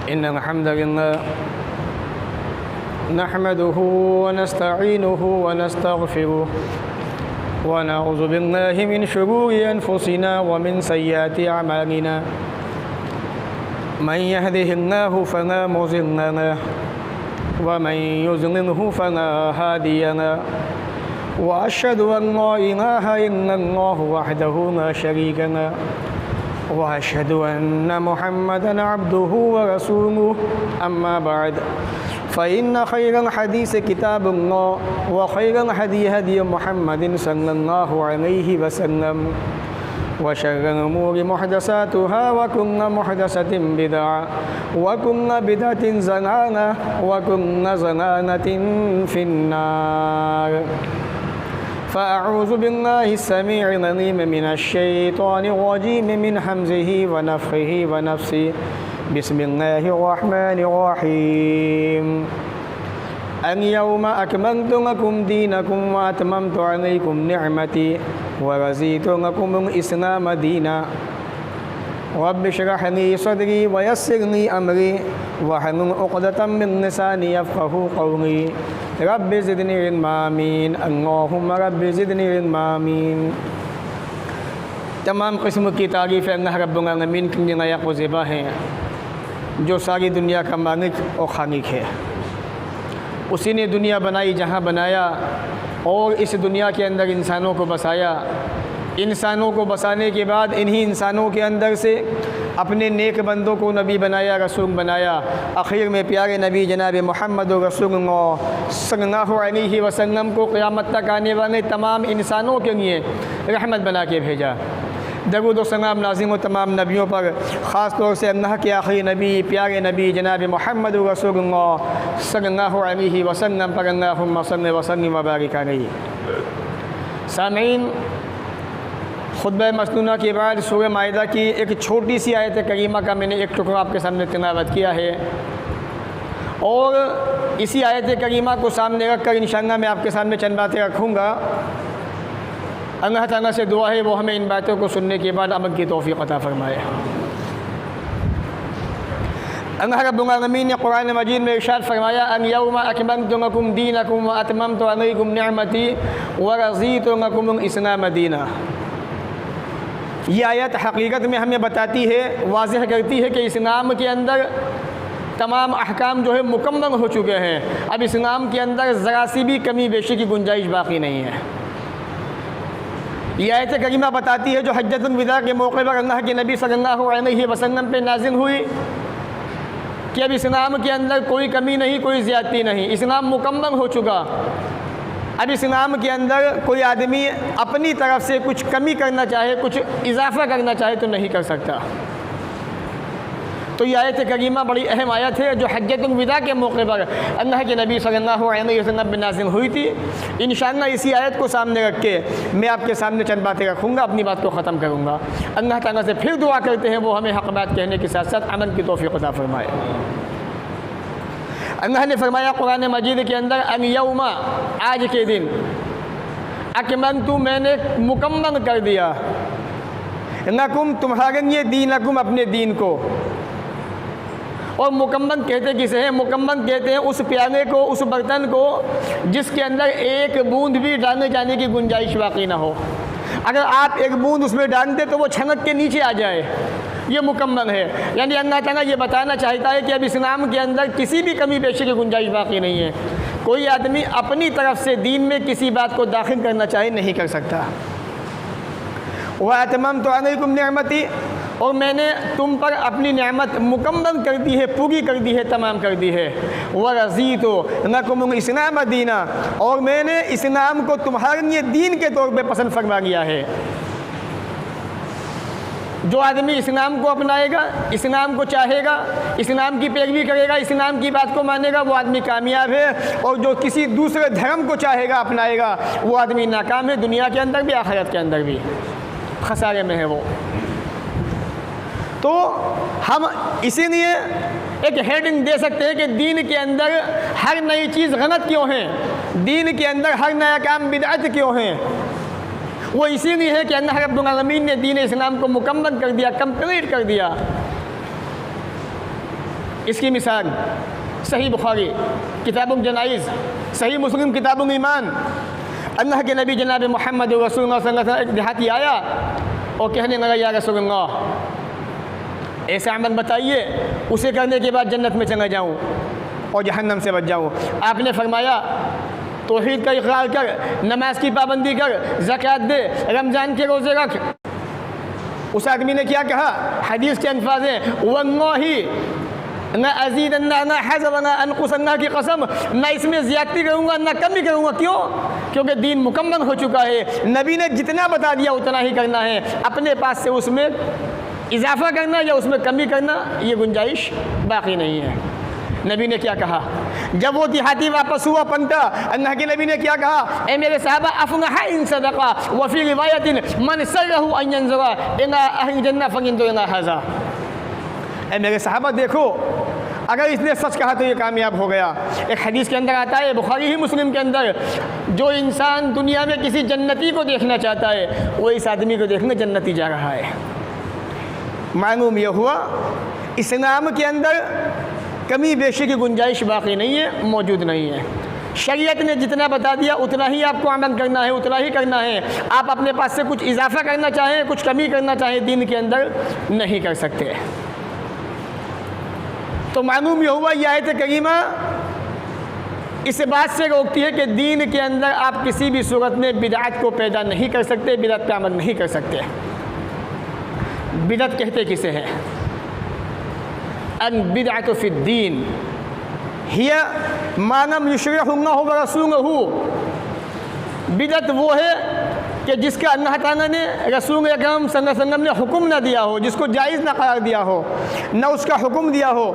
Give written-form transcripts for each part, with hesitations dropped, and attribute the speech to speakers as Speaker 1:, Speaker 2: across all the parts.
Speaker 1: इन्नल हम्दलिल्लाह नहमदुहु व नस्तईनुहु व नस्तगफिरुहु व नऊज़ु बिल्लाहि मिन शुरूरि अनफुसिना व मिन सय्यिआति अमालिना मन यहदिहिल्लाहु फला मुज़िल्ल लहु व मन युज़लिल्हु फला हादिय लहु व अशहदु अन ला इलाहा इल्लल्लाहु वहदहु ला शरीका लहु व अशहदु अन्न मुहम्मदन अब्दुहु व रसूलुहु अम्मा बअद फ़इन्न खैरल हदीस किताबुल्लाह व खैरल हदी हदी मुहम्मदिन सल्लल्लाहु अलैहि वसल्लम व शर्रल उमूरि मुहदसातुहा व कुल्लु मुहदसतिन बिदअह व कुल्लु बिदअतिन ज़लालह व कुल्लु ज़लालतिन फिन्नार। फ़अऊज़ु बिल्लाहि अस्समीइल अलीम मिनश शैतानिर रजीम मिन हम्ज़िहि व नफ़्ख़िहि व नफ़्सिहि बिस्मिल्लाहिर रहमानिर रहीम। अल-यौमा अकमलतु लकुम दीनकुम व अतममतु अलैकुम निअमती व रज़ीतु लकुमुल इस्लाम दीना रब्बि इश्रह ली सदरी व यस्सिर ली अमरी वहलुल उक़दतम मिन लिसानी यफ़क़हू क़ौली रब्बि ज़िदनी इल्मा आमीन अल्लाहुम्मा रब्बि ज़िदनी इल्मा आमीन। तमाम किस्म की तारीफ़ अल्लाह रब्बुल आलमीन के लिए लायक़ व ज़िबा है जो सारी दुनिया का मालिक और खालिक है। उसी ने दुनिया बनाई जहाँ बनाया और इस दुनिया के अंदर इंसानों को बसाया। इंसानों को बसाने के बाद इन्हीं इंसानों के अंदर से अपने नेक बंदों को नबी बनाया, रसूल बनाया। आखिर में प्यारे नबी जनाब मोहम्मद रसूलुल्लाह सल्लल्लाहु अलैहि वसल्लम को क़यामत तक आने वाले तमाम इंसानों के लिए रहमत बना के भेजा। दरूद व सलाम नाज़िल हो तमाम नबियों पर, ख़ास तौर से अल्लाह के आखिरी नबी प्यारे नबी जनाब मोहम्मद रसूलुल्लाह सल्लल्लाहु अलैहि वसल्लम पर अल्लाहुम्मा सल्लि व सल्लिम व बारिक अलैहि। सामीन, खुतबा मसनूना के बाद सूरह माइदा की एक छोटी सी आयत करीमा का मैंने एक टुकड़ा आपके सामने तिलावत किया है और इसी आयत करीमा को सामने रख कर इंशाअल्लाह मैं आपके सामने चंद बातें रखूँगा। अल्लाह ताला से दुआ है वो हमें इन बातों को सुनने के बाद अमल की तौफीक अता फ़रमाए। अल्लाह रब्बुल आलमीन ने कुरान मजीद में इरशाद फरमाया अल-यौमा अकमलतु लकुम दीनकुम व अतममतु अलैकुम निअमती व रज़ीतु लकुमुल इस्लाम दीना। ये आयत हकीकत में हमें बताती है, वाज़ह करती है कि इस्लाम के अंदर तमाम अहकाम जो है मुकम्मल हो चुके हैं। अब इस्लाम के अंदर ज़रा सी भी कमी बेशी की गुंजाइश बाकी नहीं है। ये आयत करीमा बताती है जो हज्जतुल विदा के मौके पर अल्लाह के नबी सल्लल्लाहु अलैहि वसल्लम पे नाज़िल हुई कि अब इस्लाम के अंदर कोई कमी नहीं, कोई ज़्यादती नहीं, इस्लाम मुकम्मल हो चुका। अब इस्लाम के अंदर कोई आदमी अपनी तरफ से कुछ कमी करना चाहे, कुछ इजाफ़ा करना चाहे तो नहीं कर सकता। तो ये आयत करीमा बड़ी अहम आयत है जो हज्जतुल विदा के मौके पर अल्लाह के नबी सल्लल्लाहु अलैहि वसल्लम पे नाज़िल हुई थी। इंशाअल्लाह इसी आयत को सामने रख के मैं आपके सामने चंद बातें रखूँगा, अपनी बात को ख़त्म करूँगा। अल्लाह ताला से फिर दुआ करते हैं वो हमें हक़ बात कहने के साथ साथ अमल की तौफ़ीक़ अता फ़रमाए। अल्लाह ने फरमाया कुरान मजीद के अंदर अल-यौमा, आज के दिन, अकमलतु, मैंने मुकम्मल कर दिया, लकुम, तुम्हारे लिए, दीनकुम, अपने दीन को। और मुकम्मल कहते किसे हैं? मुकम्मल कहते हैं उस प्याले को, उस बर्तन को जिसके अंदर एक बूंद भी डालने जाने की गुंजाइश बाकी ना हो। अगर आप एक बूंद उसमें डाल दें तो वो छनक के नीचे आ जाए, ये मुकम्मल है। यानी अल्लाह ताला ये बताना चाहता है कि अब इस्लाम के अंदर किसी भी कमी पेशी की गुंजाइश बाकी नहीं है। कोई आदमी अपनी तरफ से दीन में किसी बात को दाखिल करना चाहे नहीं कर सकता। व अतममतु अलैकुम निअमती, और मैंने तुम पर अपनी नेमत मुकम्मल कर दी है, पूरी कर दी है, तमाम कर दी है। व रज़ीतु लकुमुल इस्लाम दीना, और मैंने इस्लाम को तुम्हारे लिए दीन के तौर पे पसंद फरमा लिया है। जो आदमी इस्लाम को अपनाएगा, इस्लाम को चाहेगा, इस्लाम की पैरवी करेगा, इस्लाम की बात को मानेगा, वो आदमी कामयाब है। और जो किसी दूसरे धर्म को चाहेगा, अपनाएगा, वो आदमी नाकाम है, दुनिया के अंदर भी आखिरत के अंदर भी खसारे में है वो। तो हम इसीलिए एक हेडिंग दे सकते हैं कि दीन के अंदर हर नई चीज़ गलत क्यों है, दीन के अंदर हर नया काम बिदअत क्यों है। वो इसीलिए है कि अल्लाह रब्बुल आलमीन ने दीन इस्लाम को मुकम्मल कर दिया, कंप्लीट कर दिया। इसकी मिसाल सही बुखारी किताबुल जनाइज़, सही मुस्लिम किताबुल ईमान। अल्लाह के नबी जनाब मोहम्मद रसूलुल्लाह सल्लल्लाहु अलैहि वसल्लम एक देहाती आया और कहने लगा, या रसूलुल्लाह ऐसा अमल बताइए उसे करने के बाद जन्नत में चला जाऊँ और जहन्नम से बच जाऊँ। आपने फरमाया, तौहीद का इकरार कर, नमाज की पाबंदी कर, ज़कात दे, रमज़ान के रोज़े रख। उस आदमी ने क्या कहा? हदीस के अल्फाज हैं, वल्लाही न अज़ीदन्ना न हज़रना अनकुसन्ना की कसम, न इसमें ज़्यादती करूँगा न कमी करूँगा। क्यों? क्योंकि दीन मुकम्मल हो चुका है। नबी ने जितना बता दिया उतना ही करना है। अपने पास से उसमें इजाफा करना या उसमें कमी करना, ये गुंजाइश बाकी नहीं है। नबी ने क्या कहा? जब वो देहाती वापस हुआ पंता, अल्लाह के नबी ने क्या कहा? ए मेरे साहबा, अफ़लह इन सदक़ा व फ़ी रिवायतिन मन सर्रहु अन यंज़ुरा इला अहलिल जन्नह फयंज़ुर इला हाज़ा। ए मेरे साहबा देखो, अगर इसने सच कहा तो ये कामयाब हो गया। एक हदीस के अंदर आता है, बुखारी ही मुस्लिम के अंदर, जो इंसान दुनिया में किसी जन्नती को देखना चाहता है वो इस आदमी को देखने जन्नती जा रहा है। मालूम यह हुआ इस्लाम के अंदर कमी बेशी की गुंजाइश बाकी नहीं है, मौजूद नहीं है। शरीयत ने जितना बता दिया उतना ही आपको अमल करना है, उतना ही करना है। आप अपने पास से कुछ इजाफा करना चाहें, कुछ कमी करना चाहें, दीन के अंदर नहीं कर सकते। तो मालूम यह हुआ यह आयत करीमा इस बात से रोकती है कि दीन के अंदर आप किसी भी सूरत में बिदअत को पैदा नहीं कर सकते, बिदअत पे अमल नहीं कर सकते। बिदअत कहते किसे हैं? अन बिदअतु फिद्दीन हिया मा लम युशरिअहु व रसूलुहु। बिदअत वो है कि जिसका अल्लाह ताला ने, रसूल अकरम सल्लल्लाहु अलैहि वसल्लम ने हुक्म ना दिया हो, जिसको जायज़ ना करार दिया हो, ना उसका हुक्म दिया हो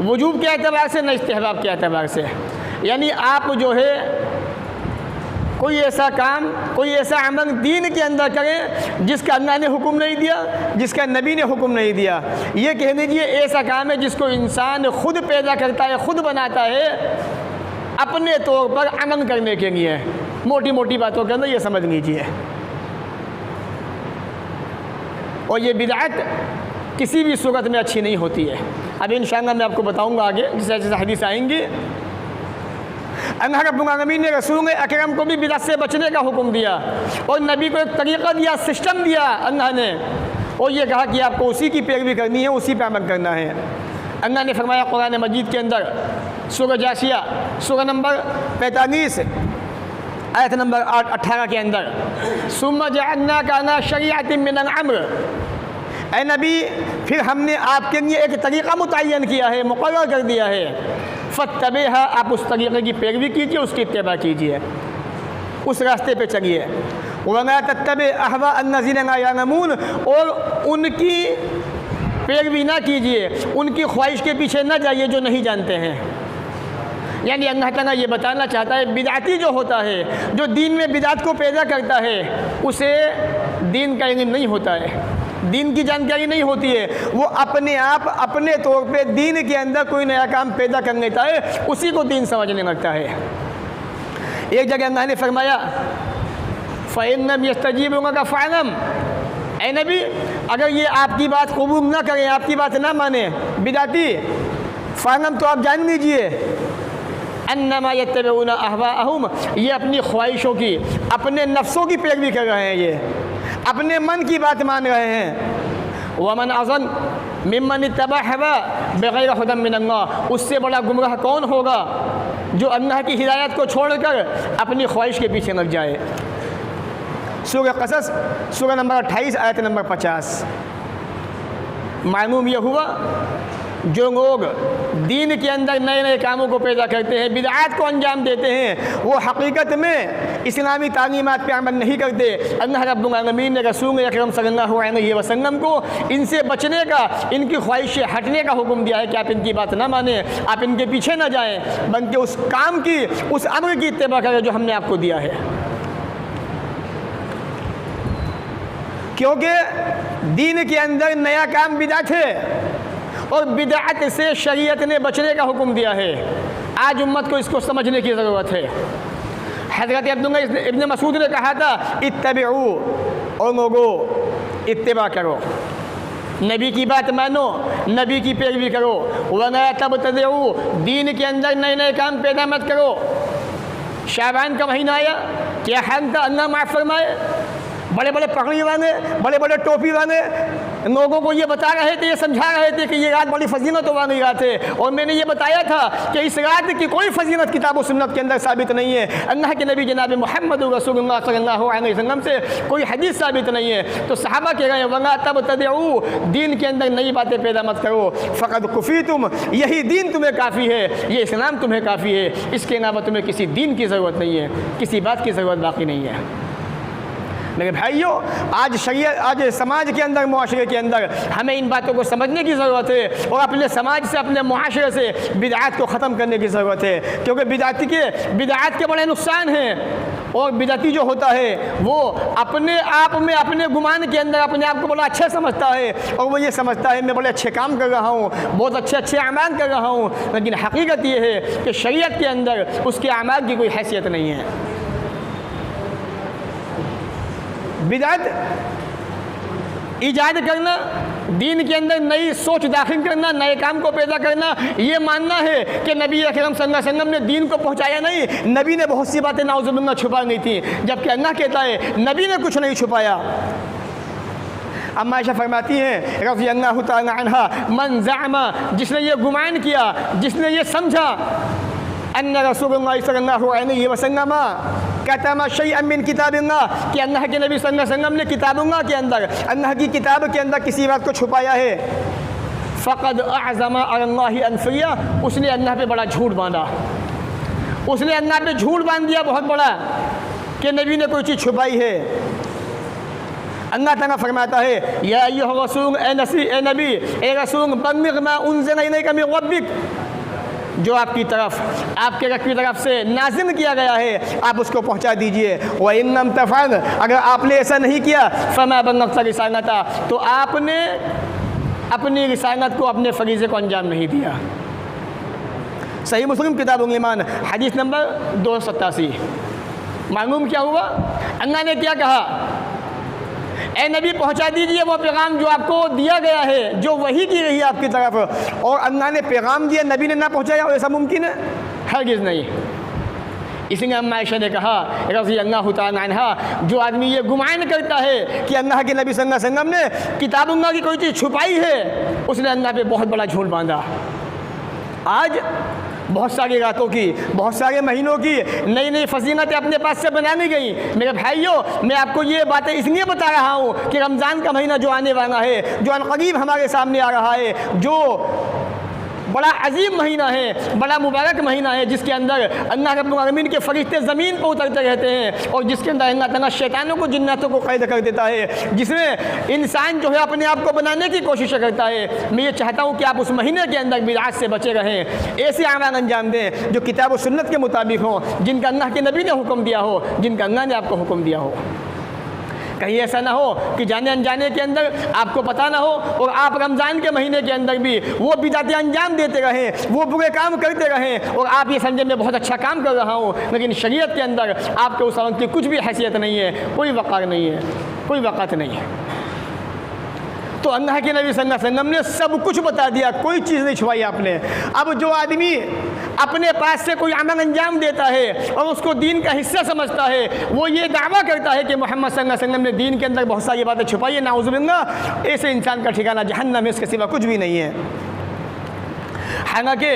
Speaker 1: वजूब के एतबार से, न इस्तिहबाब के एतबार से। यानी आप जो है कोई ऐसा काम, कोई ऐसा अमल दीन के अंदर करें जिसका अल्लाह ने हुक्म नहीं दिया, जिसका नबी ने हुक्म नहीं दिया। ये कह लीजिए ऐसा काम है जिसको इंसान खुद पैदा करता है, खुद बनाता है अपने तौर पर अमल करने के लिए। मोटी मोटी बातों के अंदर ये समझ लीजिए। और ये बिदअत किसी भी सूरत में अच्छी नहीं होती है। अब इंशाअल्लाह मैं आपको बताऊंगा आगे, जैसे जैसे हदीस आएंगी। अल्लाह रब्बुल आलमीन ने रसूल अकरम को भी बिदअत से बचने का हुक्म दिया और नबी को एक तरीक़ा दिया, सिस्टम दिया अल्लाह ने, और ये कहा कि आपको उसी की पैरवी करनी है, उसी पर अमल करना है। अल्लाह ने फरमाया कुरान मजीद के अंदर, सूरह जासिया सूरह नंबर 45 आयत नंबर 18 के अंदर, सुम्मा जअलनाका अला शरीअतिन मिनल अम्र, ऐ नबी फिर हमने आपके लिए एक तरीक़ा मुतय्यन किया है, मुक़र्रर कर दिया है, फत्तबिहा, आप उस तरीक़े की पैरवी कीजिए, उसकी इत्तिबा कीजिए, उस रास्ते पे चलिए। वला तत्तबि अहवा अन्नज़ीना ला यअलमून, और उनकी पैरवी ना कीजिए, उनकी ख्वाहिश के पीछे ना जाइए जो नहीं जानते हैं। यानी अल्लाह ताला ये बताना चाहता है बिदअती जो होता है, जो दीन में बिदअत को पैदा करता है, उसे दीन का इल्म नहीं होता है, दीन की जानकारी नहीं होती है। वो अपने आप अपने तौर पे दीन के अंदर कोई नया काम पैदा कर लेता है, उसी को दीन समझने लगता है। एक जगह अल्लाह ने फरमाया, फ़इन लम यस्तजीबू लका फ़अलम, ऐ नबी अगर ये आपकी बात कबूल ना करें, आपकी बात ना माने बिदअती, फ़अलम तो आप जान लीजिए, अन्नमा यत्तबिऊना अहवाअहुम, ये अपनी ख्वाहिशों की, अपने नफ्सों की पैरवी कर रहे हैं, ये अपने मन की बात मान रहे हैं। वमन अज़न मिम्मन इत्तबा हवा बग़ैर हुदन मिनल्लाह, उससे बड़ा गुमराह कौन होगा जो अल्लाह की हिदायत को छोड़कर अपनी ख्वाहिश के पीछे लग जाए। सूरह क़सस सूरह नंबर 28 आयत नंबर 50। मालूम यह हुआ जो लोग दीन के अंदर नए नए कामों को पैदा करते हैं, बिदअत को अंजाम देते हैं, वो हकीकत में इस्लामी तालीमात पे अमल नहीं करते। अल्लाह रब्बुल आलमीन ने रसूल अकरम सल्लल्लाहु अलैहि वसल्लम को इनसे बचने का, इनकी ख्वाहिश से हटने का हुक्म दिया है कि आप इनकी बात ना माने, आप इनके पीछे ना जाएं, बल्कि उस काम की, उस अमर की इत्तिबा करें जो हमने आपको दिया है। क्योंकि दीन के अंदर नया काम बिदअत है और बिदअत से शरीयत ने बचने का हुक्म दिया है। आज उम्मत को इसको समझने की ज़रूरत है। हज़रत अब्दुल्लाह इब्न मसूद ने कहा था, इत्तबिऊ, और लोगो इत्तिबा करो, नबी की बात मानो, नबी की पैरवी करो। वना तब तदऊ, दीन के अंदर नए नए काम पैदा मत करो। शाबान का महीना आया, क्या हम का अल्लाह माफ़ फरमाए, बड़े बड़े पगड़ी वाले, बड़े बड़े टोपी वाले लोगों को ये बता रहे थे, ये समझा रहे थे कि ये रात बड़ी फजीलत वाली रात है। और मैंने ये बताया था कि इस रात की कोई फजीलत किताब और सुन्नत के अंदर साबित नहीं है। अल्लाह के नबी जनाब मोहम्मद रसूलुल्लाह सल्लल्लाहु अलैहि वसल्लम से कोई हदीस साबित नहीं है। तो सहाबा कह रहे हैं वंगा तब तदऊ, दीन के अंदर नई बातें पैदा मत करो। फ़क़द कुफ़ी तुम, यही दीन तुम्हें काफ़ी है, ये इस्लाम तुम्हें काफ़ी है। इसके अलावा तुम्हें किसी दीन की ज़रूरत नहीं है, किसी बात की ज़रूरत बाकी नहीं है। मेरे भाइयों, आज शरीयत, आज समाज के अंदर, मुआशरे के अंदर हमें इन बातों को समझने की ज़रूरत है और अपने समाज से, अपने मुआशरे से बिदअत को ख़त्म करने की ज़रूरत है। क्योंकि बिदअत के बड़े नुकसान हैं। और बिदअती जो होता है वो अपने आप में, अपने गुमान के अंदर अपने आप को बड़ा अच्छा समझता है और वो ये समझता है मैं बड़े अच्छे काम कर रहा हूँ, बहुत अच्छे अच्छे अमाल कर रहा हूँ। लेकिन हकीकत ये है कि शरीयत के अंदर उसके अमाल की कोई हैसियत नहीं है। बिदअत ईजाद करना, दीन के अंदर नई सोच दाखिल करना, नए काम को पैदा करना, ये मानना है कि नबी अकरम सल्लल्लाहु अलैहि वसल्लम ने दीन को पहुंचाया नहीं, नबी ने बहुत सी बातें नाउज़ुबिल्लाह छुपा नहीं थी। जबकि अल्लाह कहता है नबी ने कुछ नहीं छुपाया। अम्मा आयशा फरमाती हैं रज़ियल्लाहु तआला अन्हा, मन ज़अमा, जिसने ये गुमान किया, जिसने ये समझा, अन्ना रसूलुल्लाह सल्लल्लाहु अलैहि वसल्लम कतमा शैअन मिन किताबिल्लाह, कि अल्लाह के नबी सल्लल्लाहु अलैहि वसल्लम ने किताबुल्लाह के अंदर, अल्लाह की किताब के अंदर किसी बात को छुपाया है। फ़क़द अअज़मा अलल्लाहि अनफ़िया, उसने अल्लाह पे बड़ा झूठ बांधा, उसने अल्लाह पे झूठ बांध दिया बहुत बड़ा कि नबी ने कोई चीज़ छुपाई है। अल्लाह ताला फरमाता है या अय्युहर रसूल, ए नबी, ए रसूल, बल्लिग़ मा उन्ज़िला इलैका मिन रब्बिक, जो आपकी तरफ, आपके रब की तरफ से नाज़िल किया गया है आप उसको पहुंचा दीजिए। व इन लम तफ़अल, अगर आपने ऐसा नहीं किया, फ़मा बल्लग़्ता रिसालता, तो आपने अपनी रिसालत को, अपने फ़रीज़े को अंजाम नहीं दिया। सही मुस्लिम किताबुल ईमान हदीस नंबर 287। मालूम क्या हुआ? अल्लाह ने क्या कहा? ए नबी पहुंचा दीजिए वो पैगाम जो आपको दिया गया है, जो वही की रही है आपकी तरफ। और अल्लाह ने पैगाम दिया, नबी ने ना पहुंचाया, और ऐसा मुमकिन है? हरगिज़ नहीं। इसलिए अम्मा आयशा ने कहा रज़ियल्लाहु तआला अन्हा, जो आदमी ये गुमान करता है कि अल्लाह के नबी सल्लल्लाहु अलैहि वसल्लम ने किताबुल्लाह की कोई चीज़ छुपाई है, उसने अल्लाह पे बहुत बड़ा झूठ बांधा। आज बहुत सारी रातों की, बहुत सारे महीनों की नई नई फजीलतें अपने पास से बनानी गई। मेरे भाइयों, मैं आपको ये बातें इसलिए बता रहा हूँ कि रमज़ान का महीना जो आने वाला है, जो अनक़रीब हमारे सामने आ रहा है, जो बड़ा अजीम महीना है, बड़ा मुबारक महीना है, जिसके अंदर अल्लाह रब्बुल आलमीन के फरिश्ते ज़मीन पर उतरते रहते हैं और जिसके अंदर अल्लाह ताला शैतानों को, जिन्नातों को कैद कर देता है, जिसमें इंसान जो है अपने आप को बनाने की कोशिश करता है। मैं ये चाहता हूँ कि आप उस महीने के अंदर बिदअत से बचे रहें, ऐसे अमाल अंजाम दें जो किताब और सुन्नत के मुताबिक हों, जिनका अल्लाह के नबी ने हुक्म दिया हो, जिनका अल्लाह ने आपको हुक्म दिया हो। कहीं ऐसा ना हो कि जाने अनजाने के अंदर आपको पता ना हो और आप रमज़ान के महीने के अंदर भी वो बिदअतें अंजाम देते रहें, वो बुरे काम करते रहें और आप ये समझें मैं बहुत अच्छा काम कर रहा हूँ, लेकिन शरीयत के अंदर आपके उस अमल की कुछ भी हैसियत नहीं है, कोई वक़ार नहीं है, कोई वक़ात नहीं है। तो अल्लाह के नबी सल्लल्लाहु अलैहि वसल्लम ने सब कुछ बता दिया, कोई चीज़ नहीं छुपाई आपने। अब जो आदमी अपने पास से कोई अमल अंजाम देता है और उसको दीन का हिस्सा समझता है, वो ये दावा करता है कि मोहम्मद सल्लल्लाहु अलैहि वसल्लम ने दीन के अंदर बहुत सारी बातें छुपाई है, नाउज़ुबिल्लाह, ऐसे इंसान का ठिकाना जहन्नम है, इसके सिवा कुछ भी नहीं है। हालांकि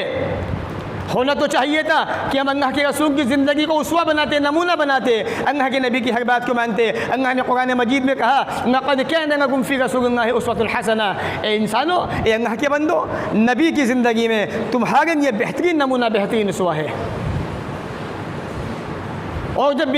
Speaker 1: होना तो चाहिए था कि हम अल्लाह के रसूल की ज़िंदगी को उसवा बनाते, नमूना बनाते, अल्लाह के नबी की हर बात को मानते। अल्लाह ने कुरान मजीद में कहा लक़द कान लकुम फ़ी रसूलिल्लाहि उस्वतुन हसना, ए इंसानों, ए अल्लाह के बंदो, नबी की ज़िंदगी में तुम्हारे लिए बेहतरीन नमूना, बेहतरीन उसवा है। और जब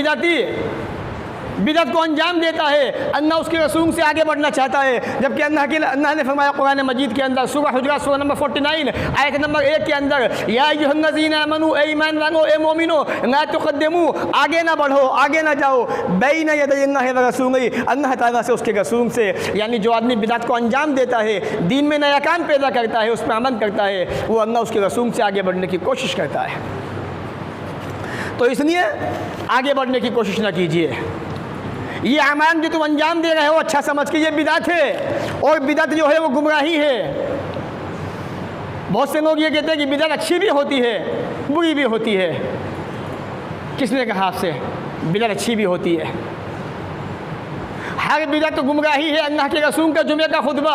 Speaker 1: बिदअत को अंजाम देता है, अल्लाह उसके रसूल से आगे बढ़ना चाहता है। जबकि अल्लाह ने फरमाया कुरान मजीद के अंदर सूरह हुजरात सूरह नंबर 49 आयत नंबर 1 के अंदर, या अय्युहल्लज़ीना आमनू, ए ईमान वालों, ए मोमिनो, ला तुक़द्दिमू, आगे ना बढ़ो, आगे ना जाओ, बैन यदैल्लाहि व रसूलिही, अल्लाह ताला से, उसके रसूल से। यानी जो आदमी बिदअत को अंजाम देता है, दीन में नया काम पैदा करता है, उस पर अमल करता है, वो अल्लाह उसके रसूल से आगे बढ़ने की कोशिश करता है। तो इसलिए आगे बढ़ने की कोशिश ना कीजिए। ये अमान जो तुम अंजाम दे रहे हो अच्छा समझ के ये बिदअत है, और बिदअत जो है वो गुमराही है। बहुत से लोग ये कहते हैं कि बिदअत अच्छी भी होती है, बुरी भी होती है। किसने कहा आपसे? बिदअत अच्छी भी होती है। हर बिदअत तो गुमराही है। अल्लाह के रसूल का जुमे का खुतबा,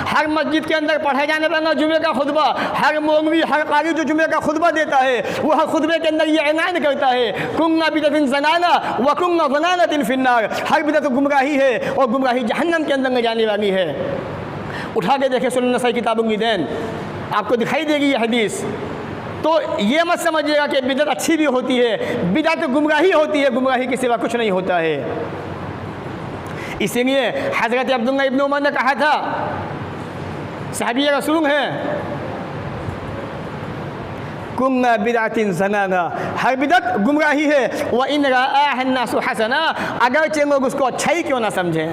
Speaker 1: हर मस्जिद के अंदर पढ़ाए जाने वाला जुमे का खुतबा, हर मौलवी हर कारी जो जुमे का खुतबा देता है वो हर खुतबे के अंदर ये ऐलान करता है कुन्ना बिदअतिन ज़नाना व कुन्ना ज़नानतिन फिन्नार। हर बिदअत गुमराही है और गुमराही जहन्नम के अंदर ले जाने वाली है। उठा के देखे सुनन नसाई किताबुल ईदैन, आपको दिखाई देगी ये हदीस। तो ये मत समझिएगा कि बिदअत अच्छी भी होती है, बिदअत गुमराही होती है, गुमराही के सिवा कुछ नहीं होता है। इसीलिए हज़रत अब्दुल्ला इब्न उमर ने कहा था, सहाबी रसूल हैं, कुन्ना बिदअतिन ज़नाना, हर बिदअत गुमराही है। व इन रआहन्नासु हसना, अगरचे लोग उसको अच्छा ही क्यों ना समझें।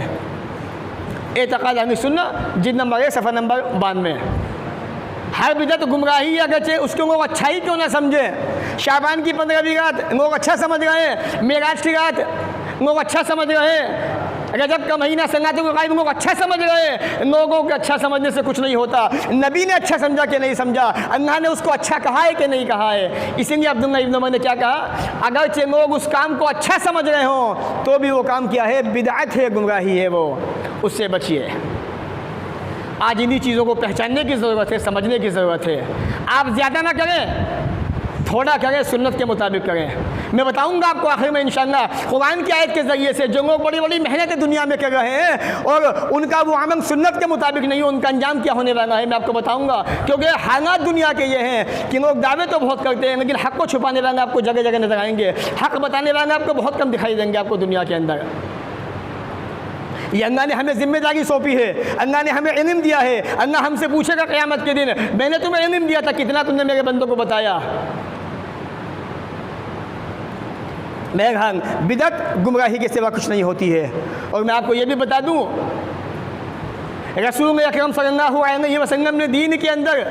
Speaker 1: एतक़ाद अहले सुन्नह जिल्द नंबर 1 सफ़ा नंबर 92। हर बिदअत गुमराही है, अगरचे उसको लोग अच्छा ही क्यों ना समझें। शाबान की 15वीं रात लोग अच्छा समझ रहे हैं, मेराज की रात लोग अच्छा समझ रहे हैं, रजब का महीना सन्नातुल ग़ाइब लोग अच्छा समझ रहे हैं। लोगों के अच्छा समझने से कुछ नहीं होता। नबी ने अच्छा समझा कि नहीं समझा, अल्लाह ने उसको अच्छा कहा है कि नहीं कहा है। इसीलिए अब्दुल्ला इब्न उमर ने क्या कहा, अगरचे लोग उस काम को अच्छा समझ रहे हों तो भी वो काम क्या है, बिदअत है, गुमराही है, वो उससे बचिए। आज इन्हीं चीज़ों को पहचानने की ज़रूरत है, समझने की ज़रूरत है। आप ज़्यादा ना करें, थोड़ा करें, सुन्नत के मुताबिक करें। मैं बताऊंगा आपको आखिर में इंशाअल्लाह कुरान की आयत के ज़रिए से जो लोग बड़ी बड़ी मेहनतें दुनिया में कर रहे हैं और उनका वो अमल सुन्नत के मुताबिक नहीं हो, उनका अंजाम क्या होने वाला है मैं आपको बताऊंगा। क्योंकि हालात दुनिया के ये हैं कि लोग दावे तो बहुत करते हैं लेकिन हक़ को छुपाने वाले आपको जगह जगह नजर आएंगे, हक़ बताने वाले आपको बहुत कम दिखाई देंगे आपको दुनिया के अंदर। ये अल्लाह ने हमें जिम्मेदारी सौंपी है, अल्लाह ने हमें इल्म दिया है। अल्लाह हमसे पूछेगा क़यामत के दिन, मैंने तुम्हें इल्म दिया था, कितना तुमने मेरे बंदों को बताया। मेहरबान, बिदअत गुमराही के सिवा कुछ नहीं होती है। और मैं आपको ये भी बता दूँ, रसूल अकरम सल्लल्लाहु अलैहि वसल्लम ने दीन के अंदर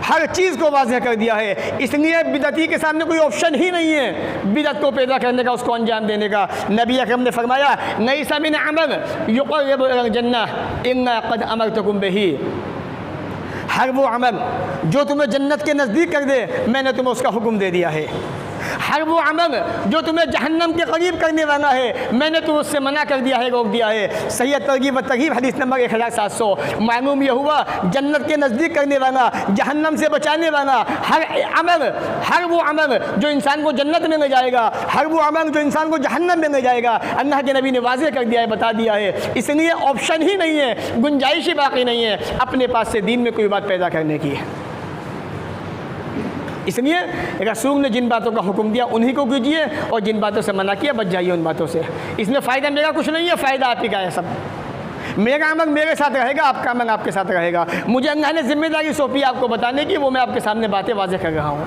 Speaker 1: हर चीज़ को वाज़ेह कर दिया है। इसलिए बिदअती के सामने कोई ऑप्शन ही नहीं है बिदअत को पैदा करने का, उसको अंजाम देने का। नबी अकरम ने फरमाया, लैसा मिन अमल युक़र्रिबु इलल जन्नह इन्ना क़द अमरतुकुम बिही। हर वो अमल जो तुम्हें जन्नत के नज़दीक कर दे, मैंने तुम्हें उसका हुक्म दे दिया है। हर वो अमल जो तुम्हें जहन्नम के करीब करने वाला है, मैंने तो उससे मना कर दिया है, रोक दिया है। सही तरगीब व तरगीब हदीस नंबर 1700। मालूम यह हुआ जन्नत के नज़दीक करने वाला, जहन्नम से बचाने वाला हर अमल, हर वो अमल जो इंसान को जन्नत में ले जाएगा, हर वो अमल जो इंसान को जहन्नम में ले जाएगा, अल्लाह के नबी ने वाज़ेह कर दिया है, बता दिया है। इसलिए ऑप्शन ही नहीं है, गुंजाइश ही बाकी नहीं है अपने पास से दीन में कोई बात पैदा करने की। इसलिए रसूल ने जिन बातों का हुक्म दिया उन्हीं को कीजिए और जिन बातों से मना किया बच जाइए उन बातों से। इसमें फ़ायदा मेरा कुछ नहीं है, फ़ायदा आप ही का है सब। मेरा अमल मेरे साथ रहेगा, आपका अमल आपके साथ रहेगा। मुझे अल्लाह ने जिम्मेदारी सौंपी आपको बताने की, वो मैं आपके सामने बातें वाज़ेह कर रहा हूँ।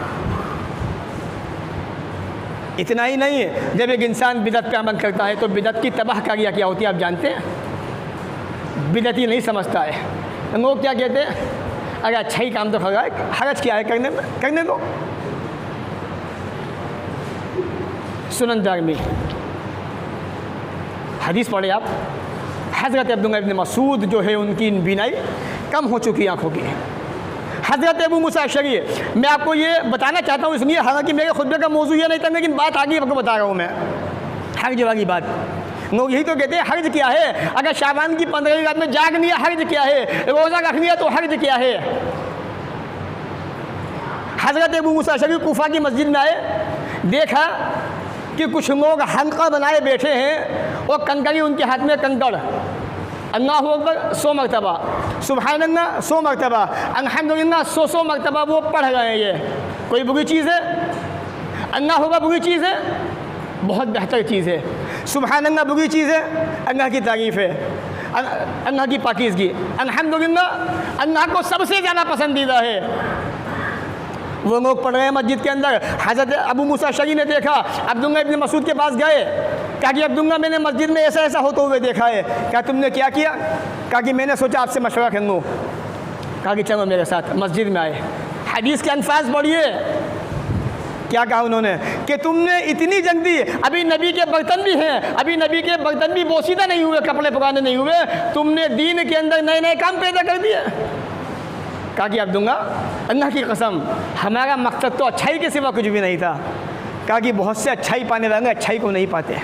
Speaker 1: इतना ही नहीं है, जब एक इंसान बिदअत पे अमल करता है तो बिदअत की तबाहकारियाँ क्या होती है आप जानते हैं। बिदअती नहीं समझता है। लोग क्या कहते हैं, अगर अच्छा ही काम तो कर रहा है, हरज क्या है करने में, करने दो। सुनन दारमी हदीस पढ़े आप, हज़रत अब्दुल्लाह इब्न मसूद जो है उनकी बीनाई कम हो चुकी आँखों की। हज़रत अबू मूसा अशअरी, मैं आपको ये बताना चाहता हूँ इसलिए, हालांकि मेरे खुतबे का मौजू ये नहीं था लेकिन बात आगे आपको बता रहा हूँ मैं। हर्ज वाली बात, लोग यही तो कहते हैं हर्ज क्या है। अगर शाबान की 15वीं रात में जाग लिया हर्ज क्या है, रोज़ा रख लिया तो हर्ज क्या है। हज़रत अबू मूसा अशअरी कूफा की मस्जिद में आए, देखा कि कुछ लोग हल्का बनाए बैठे हैं और कंकड़ी उनके हाथ में कंकड़, अल्लाहु अकबर 100 मरतबा, सुबहान अल्लाह 100 मरतबा, अल्हम्दुलिल्लाह 100 मरतबा वो पढ़ रहे हैं। ये कोई बुरी चीज़ है? अल्लाह होगा बुरी चीज़ है? बहुत बेहतर चीज़ है। सुबहान अल्लाह बुरी चीज़ है? अल्लाह की तारीफ़ है, अल्लाह की पाकीज़गी। अल्हम्दुलिल्लाह अल्लाह को सबसे ज़्यादा पसंदीदा है। वो लोग पढ़ रहे हैं मस्जिद के अंदर। हज़रत अबू मूसा अशअरी ने देखा, अब्दुल्लाह इब्न मसूद के पास गए, कहा कि अब्दुल्लाह मैंने मस्जिद में ऐसा ऐसा होते हुए देखा है। क्या तुमने क्या किया? कहा कि मैंने सोचा आपसे मशवरा कर लूँ। कहा कि चलो मेरे साथ। मस्जिद में आए, हदीस के अल्फाज पढ़िए, क्या कहा उन्होंने कि तुमने इतनी जल्दी, अभी नबी के बर्तन भी हैं, अभी नबी के बर्तन भी बोसीदा नहीं हुए, कपड़े पुराने नहीं हुए, तुमने दीन के अंदर नए नए काम पैदा कर दिए। कहा कि अब दूंगा, अल्लाह की कसम हमारा मकसद तो अच्छाई के सिवा कुछ भी नहीं था। कहा कि बहुत से अच्छाई पाने वाले अच्छाई को नहीं पाते।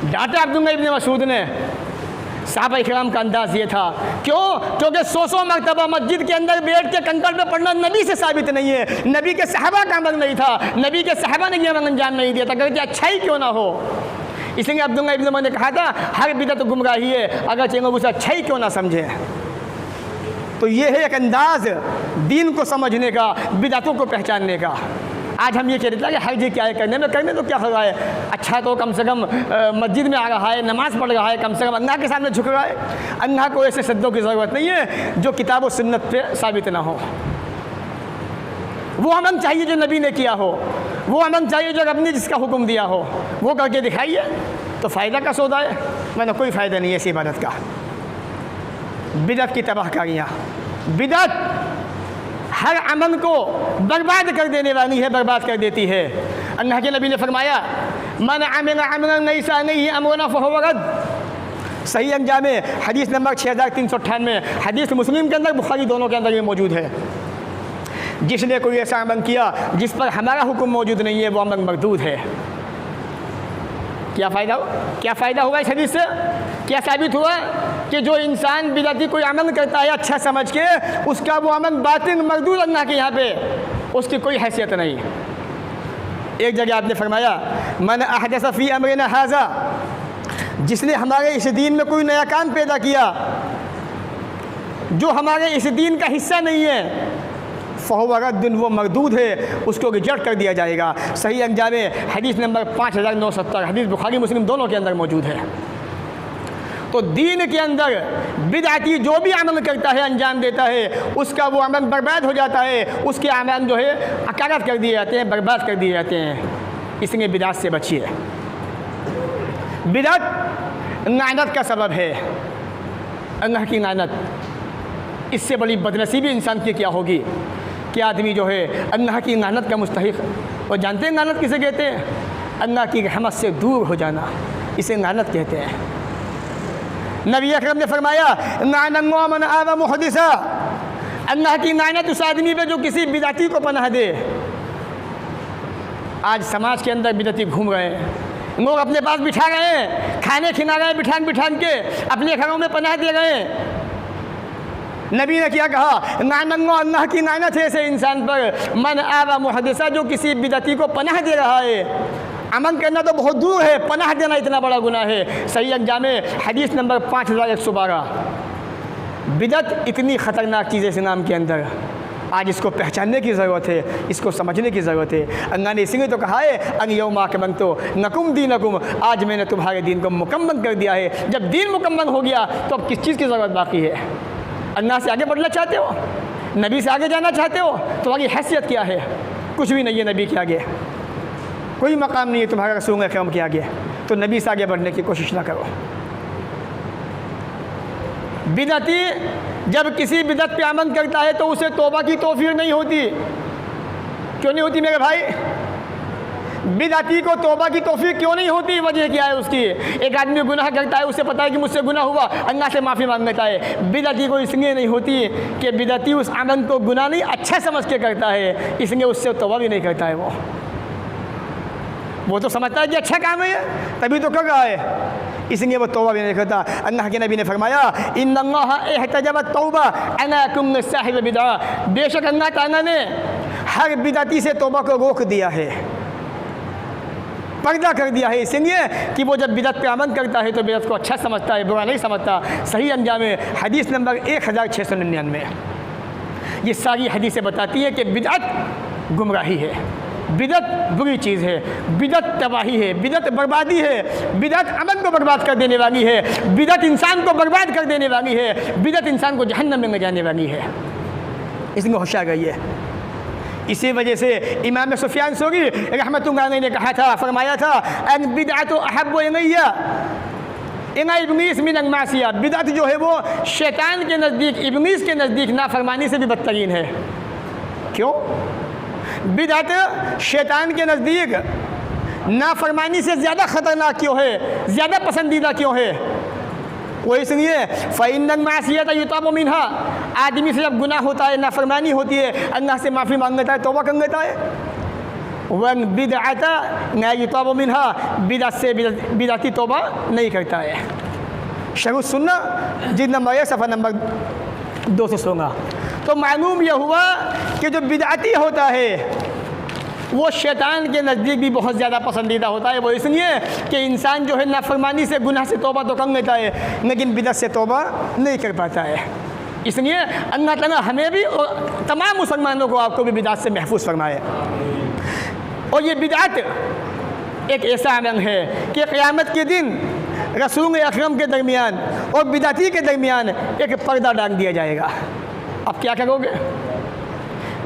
Speaker 1: डांटा अब्दुल्ला इब्न मसूद ने। साहबा इकराम का अंदाज़ ये था, क्यों? क्योंकि 100 मरतबा मस्जिद के अंदर बैठ के कंकड़ पे पढ़ना नबी से साबित नहीं है, नबी के सहाबा का अमल नहीं था, नबी के सहाबा ने ये अमल अंजाम नहीं दिया था, अगर अच्छाई क्यों ना हो। इसलिए अब्दुल्ला इब्न मसूद ने कहा था हर बिदअत गुमराही है, अगर चाहेंगे उसे अच्छाई क्यों ना समझे। तो ये है एक अंदाज़ दीन को समझने का, बिदअतों को पहचानने का। आज हम ये कह रहे थे कि हर जी क्या है करने में, करने तो क्या हो रहा है, अच्छा तो कम से कम मस्जिद में आ रहा है, नमाज़ पढ़ रहा है, कम से कम अल्लाह के सामने झुक रहा है। अल्लाह को ऐसे सद्दों की ज़रूरत नहीं है जो किताब और सुन्नत पे साबित ना हो। वो अमल चाहिए जो नबी ने किया हो, वो अमल चाहिए जो रब ने जिसका हुक्म दिया हो, वो करके दिखाइए तो फ़ायदा का सौदा है, वरना कोई फ़ायदा नहीं है इस इबादत का। बिदअत की तबाहकारियाँ, बिदअत हर अमल को बर्बाद कर देने वाली है, बर्बाद कर देती है। अल्लाह के नबी ने फरमाया मन अमिल अमलन लैसा अलैहि अमरुना फहुव रद्द। सही अंजाम में हदीस नंबर 6398, हदीस मुस्लिम के अंदर, बुखारी दोनों के अंदर ये मौजूद है। जिसने कोई ऐसा अमल किया जिस पर हमारा हुक्म मौजूद नहीं है, वो अमल मरदूद है। क्या फ़ायदा हुआ इस हदीस से? क्या साबित हुआ कि जो इंसान बिदअती कोई अमल करता है अच्छा समझ के, उसका वो अमल बातिल मरदूद अल्लाह के यहाँ पे, उसकी कोई हैसियत नहीं। एक जगह आपने फरमाया मन अहदस फी अमरिना हाज़ा, जिसने हमारे इस दीन में कोई नया काम पैदा किया जो हमारे इस दीन का हिस्सा नहीं है, फ़हुव रद्दुन, वो मरदूद है, उसको रिजेक्ट कर दिया जाएगा। सही अंजाम में हदीस नंबर 5970, हदीस बुखारी मुस्लिम दोनों के अंदर मौजूद है। तो दीन के अंदर बिदअती जो भी अमल करता है, अंजाम देता है, उसका वो अमल बर्बाद हो जाता है, उसके अमल जो है अकारत कर दिए जाते हैं, बर्बाद कर दिए जाते हैं। इसलिए बिदअत से बचिए। बिदअत लानत का सबब है, अल्लाह की लानत। इससे बड़ी बदनसीबी इंसान की क्या होगी कि आदमी जो है अल्लाह की लानत का मुस्तहिक। और जानते हैं लानत किसे कहते हैं? अल्लाह की रहमत से दूर हो जाना, इसे लानत कहते हैं। नबी अकरम ने फरमाया लानल्लाहु मन आवा मुहदिसा, अल्लाह की लानत उस आदमी पे जो किसी बिदअती को पनाह दे। आज समाज के अंदर बिदअती घूम रहे हैं, लोग अपने पास बिठा रहे हैं, खाने खिला रहे हैं, बिठान के अपने घरों में पनाह दे रहे हैं। नबी ने क्या कहा? लानल्लाहु, अल्लाह की लानत है ऐसे इंसान पर, मन आवा मुहदिसा, जो किसी बिदअती को पनाह दे रहा है। अमल करना तो बहुत दूर है, पनाह देना इतना बड़ा गुनाह है। सही अंजाम में हदीस नंबर 5112। बिदअत इतनी ख़तरनाक चीज़ है इस्लाम के अंदर, आज इसको पहचानने की ज़रूरत है, इसको समझने की ज़रूरत है। अल्लाह ने इसीलिए तो कहा है अन यौमा अकमलतु लकुम दीनकुम, आज मैंने तुम्हारे दीन को मुकम्मल कर दिया है। जब दीन मुकम्मल हो गया तो अब किस चीज़ की ज़रूरत बाकी है? अल्लाह से आगे बढ़ना चाहते हो, नबी से आगे जाना चाहते हो, तुम्हारी हैसियत क्या है? कुछ भी नहीं है नबी के आगे, कोई मकाम नहीं है तुम्हारा रसूल अकरम के आगे। तो नबी से आगे बढ़ने की कोशिश ना करो। बिदअती जब किसी बिदअत पे अमल करता है तो उसे तौबा की तौफीक नहीं होती। क्यों नहीं होती मेरे भाई? बिदअती को तौबा की तौफीक क्यों नहीं होती? वजह क्या है उसकी? एक आदमी गुनाह करता है, उसे पता है कि मुझसे गुनाह हुआ, अल्लाह से माफ़ी मांग लेता है। बिदअती को इसलिए नहीं होती कि बिदअती उस अमल को गुनाह नहीं अच्छा समझ के करता है, इसलिए उससे तौबा भी नहीं करता है। वो तो समझता है कि अच्छा काम है तभी तो कर रहा है, इसलिए वो तौबा भी नहीं करता। अल्लाह के नबी ने फरमाया इन्नल्लाह इहतजब तौबा अना कुल्ल साहिब बिदअ, बेशक अल्लाह ताला ने हर बिदअती से तौबा को रोक दिया है, पर्दा कर दिया है। इसलिए कि वो जब बिदअत पे अमल करता है तो बिदअत को अच्छा समझता है, बुरा नहीं समझता। सही अंजाम में हदीस नंबर 1699। ये सारी हदीसें बताती है कि बिदअत गुमराही है, बिदअत बुरी चीज़ है, बिदअत तबाही है, बिदअत बर्बादी है, बिदअत अमल को बर्बाद कर देने वाली है, बिदअत इंसान को बर्बाद कर देने वाली है, बिदअत इंसान को जहन्नम में ले जाने वाली है। इसमें होशियार रहिए। इसी वजह से इमाम सुफियान सौरी रहमतुल्लाह अलैह ने कहा था, फरमाया था अन बिदअतु अहब्बु इलैया इना इब्लीस मिनल मासिया, बिदअत जो है वो शैतान के नज़दीक, इब्लीस के नज़दीक नाफरमानी से भी बदतरीन है। क्यों? बिदअत शैतान के नज़दीक नाफरमानी से ज़्यादा ख़तरनाक क्यों है, ज़्यादा पसंदीदा क्यों है? वो इसलिए फ़इन्नल मासियत युताबु मिन्हा, आदमी से जब गुनाह होता है, नाफरमानी होती है, अल्लाह से माफ़ी मांग लेता है, तौबा कर लेता है। वन बिदअत ला युताबु मिन्हा, बिदअत से बिदअती तौबा नहीं करता है। शरह सुन्ना जिल्द नंबर 1 सफ़ा नंबर 216। तो मालूम यह हुआ कि जो बिदअती होता है वो शैतान के नज़दीक भी बहुत ज़्यादा पसंदीदा होता है। वो इसलिए कि इंसान जो है नाफरमानी से, गुनाह से तौबा तो कर लेता है, लेकिन बिदअत से तौबा नहीं कर पाता है। इसलिए अल्लाह ताला हमें भी और तमाम मुसलमानों को, आपको भी बिदअत से महफूज फरमाए। और ये बिदअत एक ऐसा अमल है कि क़यामत के दिन रसूल अकरम के दरमियान और बिदअती के दरमियान एक पर्दा डाल दिया जाएगा। अब क्या करोगे?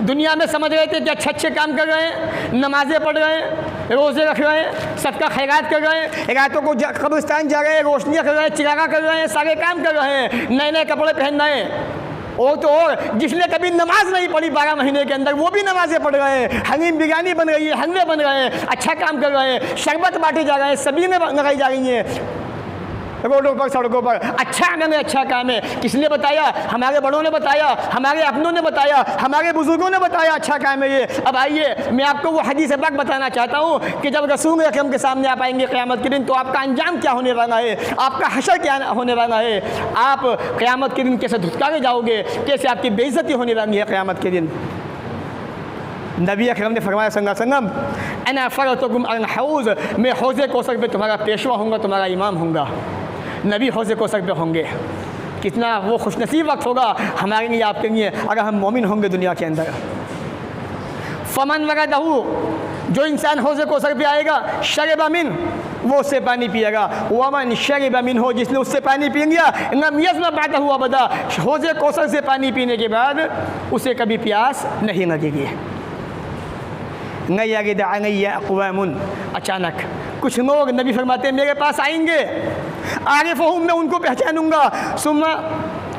Speaker 1: दुनिया में समझ रहे थे कि अच्छे काम कर रहे हैं, नमाज़ें पढ़ रहे हैं, रोज़े रख रहे हैं, सबका खैरात कर रहे हैं, रातों को कब्रिस्तान जा रहे हैं, रोशनियाँ कर रहे हैं, चिरागा कर रहे हैं, सारे काम कर रहे हैं, नए नए कपड़े पहन रहे हैं। और तो और जिसने कभी नमाज नहीं पढ़ी 12 महीने के अंदर, वो भी नमाज़ें पढ़ रहे हैं, हलीम बिरयानी बन रही है, हलवे बन रहे हैं, अच्छा काम कर रहे हैं, शरबत बांटे जा रहे हैं, सबीलें लगाई जा रही हैं रोडों पर, सड़कों पर। अच्छा अमल है, अच्छा काम है। किसने बताया? हमारे बड़ों ने बताया, हमारे अपनों ने बताया, हमारे बुजुर्गों ने बताया अच्छा काम है ये। अब आइए मैं आपको वो हदीस पाक बताना चाहता हूँ कि जब रसूल अकरम के सामने आप आएंगे क़यामत के दिन, तो आपका अंजाम क्या होने वाला है, आपका हशर क्या होने वाला है, आप क़यामत के दिन कैसे धुतकारे जाओगे, कैसे आपकी बेइज्जती होने वाली है क़यामत के दिन। नबी अकरम ने फरमाया सल्लल्लाहु अलैहि वसल्लम, अना फरतुकुम अल हौज़, मैं हौज़े कौसर पे तुम्हारा पेशवा होऊंगा, तुम्हारा इमाम होऊंगा। नबी हौज़े कौसर पे होंगे। कितना वो खुशनसीब वक्त होगा हमारे लिए, आपके लिए, अगर हम मोमिन होंगे दुनिया के अंदर। फ़मन वरदहू, जो इंसान हौज़े कौसर पे आएगा, शरब मिन, वो उससे पानी पिएगा। वमन शरब मिन हो, जिसने उससे पानी पी लिया, लम यज़मा बअदहू अबदा, हौज़े कौसर से पानी पीने के बाद उसे कभी प्यास नहीं लगेगी। अक़वामुन, अचानक कुछ लोग, नबी फरमाते हैं, मेरे पास आएंगे, आरिफ़ुहुम, मैं उनको पहचानूंगा, सुम्मा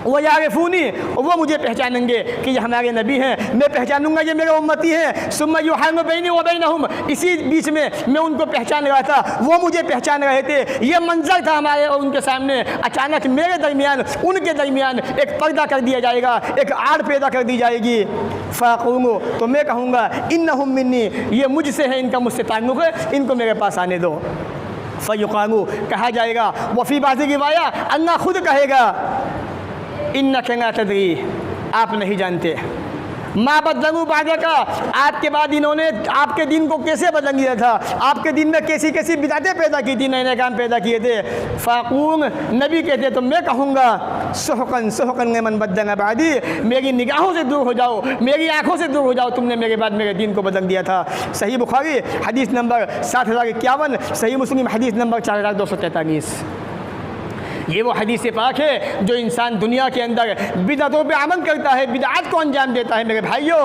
Speaker 1: वो यारिफ़ूनी, वो मुझे पहचानेंगे कि ये हमारे नबी हैं, मैं पहचानूंगा ये मेरे उम्मती हैं। सुम्मा युहालु बैनी व बैनहुम, इसी बीच में मैं उनको पहचान रहा था, वो मुझे पहचान रहे थे, ये मंजर था हमारे और उनके सामने। अचानक मेरे दरमियान, उनके दरमियान एक पर्दा कर दिया जाएगा, एक आड़ पैदा कर दी जाएगी। फ़ाक़ूलु, तो मैं कहूँगा, इन्नहुम मिन्नी, ये मुझसे है, इनका मुझसे ताल्लुक़ है, इनको मेरे पास आने दो। फ़युक़ालु, कहा जाएगा, वफ़ी बाज़ी रिवाया, अल्लाह खुद कहेगा, इन्नका ला तदरी, आप नहीं जानते, मा बदलू बादे का, आपके बाद इन्होंने आपके दिन को कैसे बदल दिया था, आपके दिन में कैसी कैसी बिदातें पैदा की थी, नए नए काम पैदा किए थे। फ़ाक़ून, नबी कहते तो मैं कहूँगा, सुहक़न सुहक़न लिमन बद्दल बादी, मेरी निगाहों से दूर हो जाओ, मेरी आँखों से दूर हो जाओ, तुमने मेरे बाद मेरे दिन को बदल दिया था। सही बुखारी हदीस नंबर 7051, सही मुस्लिम हदीस नंबर 4243। ये वो हदीस पाक है जो इंसान दुनिया के अंदर बिदअतों पे अमल करता है, बिदअत को अंजाम देता है, मेरे भाइयों,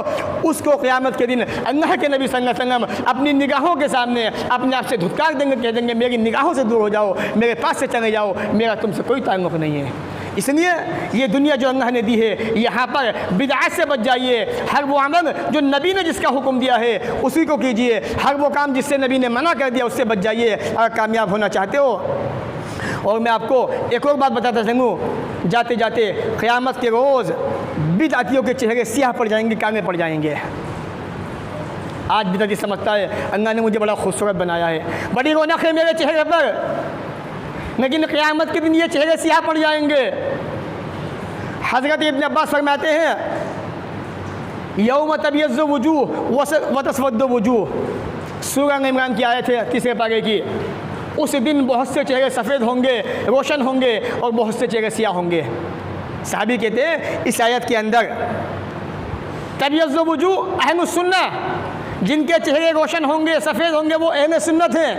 Speaker 1: उसको क़यामत के दिन अल्लाह के नबी सल्लल्लाहु अलैहि वसल्लम अपनी निगाहों के सामने अपने आप से धुतकार देंगे, कह देंगे, मेरी निगाहों से दूर हो जाओ, मेरे पास से चले जाओ, मेरा तुमसे कोई ताल्लुक़ नहीं है। इसलिए ये दुनिया जो अल्लाह ने दी है, यहाँ पर बिदअत से बच जाइए। हर वो अमल जो नबी ने जिसका हुक्म दिया है उसी को कीजिए, हर वो काम जिससे नबी ने मना कर दिया उससे बच जाइए, अगर कामयाब होना चाहते हो। और मैं आपको एक और बात बताता चलूँ, जाते जाते क़यामत के रोज़ बिदअतियों के चेहरे सियाह पड़ जाएंगे, काले पड़ जाएंगे। आज बिदअती समझता है अल्लाह ने मुझे बड़ा खूबसूरत बनाया है, बड़ी रौनक है मेरे चेहरे पर, लेकिन क़यामत के दिन ये चेहरे सियाह पड़ जाएंगे। हज़रत इब्न अब्बास फरमाते हैं, यौम तबयज़्ज़ु वुजूह व तस्वद्दु वुजूह, सूरह इमरान की आयत है 3 पारे की। उस दिन बहुत से चेहरे सफ़ेद होंगे, रोशन होंगे, और बहुत से चेहरे सियाह होंगे। साहबी कहते हैं इस आयत के अंदर तबयज़्ज़ु वुजूह अहलुस सुन्नह, जिनके चेहरे रोशन होंगे, सफ़ेद होंगे, वो अहले सुन्नत हैं,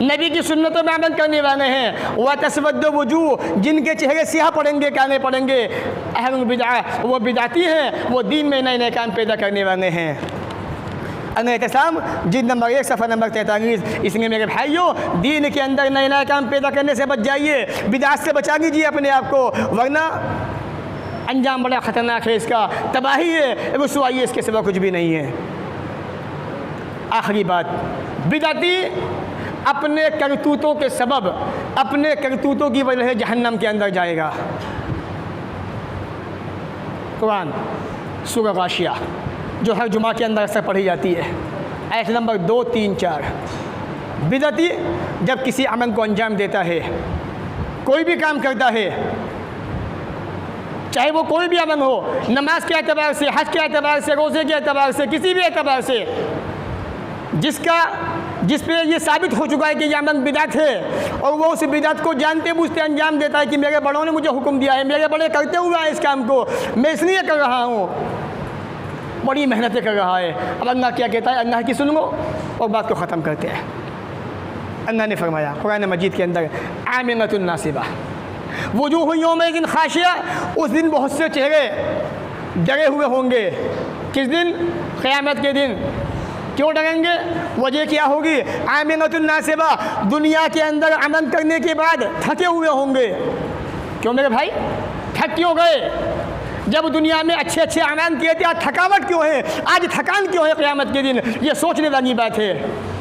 Speaker 1: नबी की सुन्नतों में अमल करने वाले हैं। व तस्वद्दु वुजूह, जिनके चेहरे सियाह पड़ेंगे, काले पड़ेंगे, अहलुल बिदअह, वो बिदअती हैं, वो दीन में नए नए काम पैदा करने वाले हैं। अल-इत्तिसाम जिल्द नंबर 1 सफ़ा नंबर 43। इसलिए मेरे भाइयों, दीन के अंदर नए नए काम पैदा करने से बच जाइए, बिदअत से बचा लीजिए अपने आप को, वरना अंजाम बड़ा ख़तरनाक है, इसका तबाही है, रुसवाई है, इसके सिवा कुछ भी नहीं है। आखिरी बात, बिदअती अपने करतूतों के सबब, अपने करतूतों की वजह से जहन्नम के अंदर जाएगा। कुरान सूरह गाशिया जो हर जुमा के अंदर अक्सर पढ़ी जाती है, आयत नंबर 2, 3, 4। बिदअती जब किसी अमल को अंजाम देता है, कोई भी काम करता है, चाहे वो कोई भी अमल हो, नमाज के एतबार से, हज के एतबार से, रोज़े के एतबार से, किसी भी एतबार से, जिस पे ये साबित हो चुका है कि यह अमल बिदअत है और वो उस बिदअत को जानते बूझते अंजाम देता है कि मेरे बड़ों ने मुझे हुक्म दिया है, मेरे बड़े करते हुए हैं इस काम को, मैं इसलिए कर रहा हूँ, बड़ी मेहनतें कर रहा है। अब अल्लाह क्या कहता है, अल्लाह की सुन लो और बात को ख़त्म करते हैं। अल्लाह ने फरमाया कुरान मजीद के अंदर, आमिनतुन नासिबा वुजूह यौमइज़िन खाशिया, उस दिन बहुत से चेहरे डरे हुए होंगे। किस दिन? क़यामत के दिन। क्यों डरेंगे? वजह क्या होगी? आमिनतुन नासिबा, दुनिया के अंदर अमल करने के बाद थके हुए होंगे। क्यों मेरे भाई, थक क्यों गए? जब दुनिया में अच्छे अच्छे अमल किए थे, आज थकावट क्यों है? आज थकान क्यों है क़यामत के दिन? ये सोचने वाली बात है।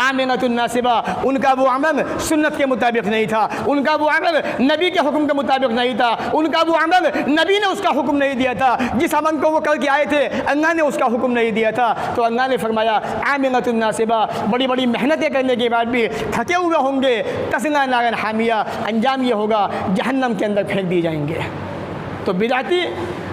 Speaker 1: आमिनतुन नासिबा, उनका वो अमल सुन्नत के मुताबिक नहीं था, उनका वो अमल नबी के हुक्म के मुताबिक नहीं था, उनका वो अमल नबी ने उसका हुक्म नहीं दिया था, जिस अमल को वो करके आए थे अल्लाह ने उसका हुक्म नहीं दिया था। तो अल्लाह ने फरमाया आमिनतुन नासिबा, बड़ी बड़ी मेहनतें करने के बाद भी थके हुए होंगे। तस्ला नारन हामिया, अंजाम ये होगा जहन्नम के अंदर फेंक दिए जाएंगे। तो बिदअती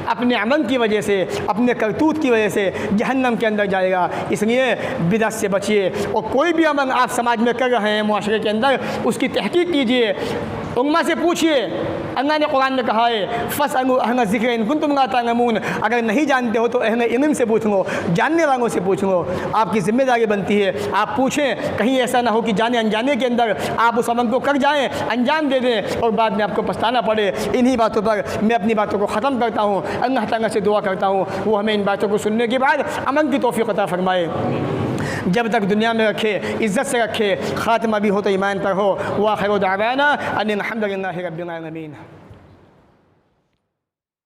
Speaker 1: अपने अमल की वजह से, अपने करतूत की वजह से जहन्नम के अंदर जाएगा। इसलिए बिदअत से बचिए और कोई भी अमल आप समाज में कर रहे हैं, मुआशरे के अंदर, उसकी तहकीक कीजिए, उम्मा से पूछिए। अल्लाह ने कुरान में कहा है फ़स्अलू अहल ज़िक्र इन कुंतुम ला तालमून, अगर नहीं जानते हो तो अहल इल्म से पूछ लो, जानने वालों से पूछ लो। आपकी ज़िम्मेदारी बनती है आप पूछें, कहीं ऐसा ना हो कि जाने अनजाने के अंदर आप उस अमल को कर जाएँ, अंजाम दे दें और बाद में आपको पछताना पड़े। इन्हीं बातों पर मैं अपनी बातों को ख़त्म करता हूँ। अल्लाह ताला से दुआ करता हूँ वो हमें इन बातों को सुनने के बाद अमल की तौफ़ीक़ अता फ़रमाए। जब तक दुनिया में रखे, इज़्ज़त से रखे, ख़ात्मा भी हो तो ईमान पर हो। व आखिर दावाना अनिल हम्दुलिल्लाहि रब्बिल आलमीन।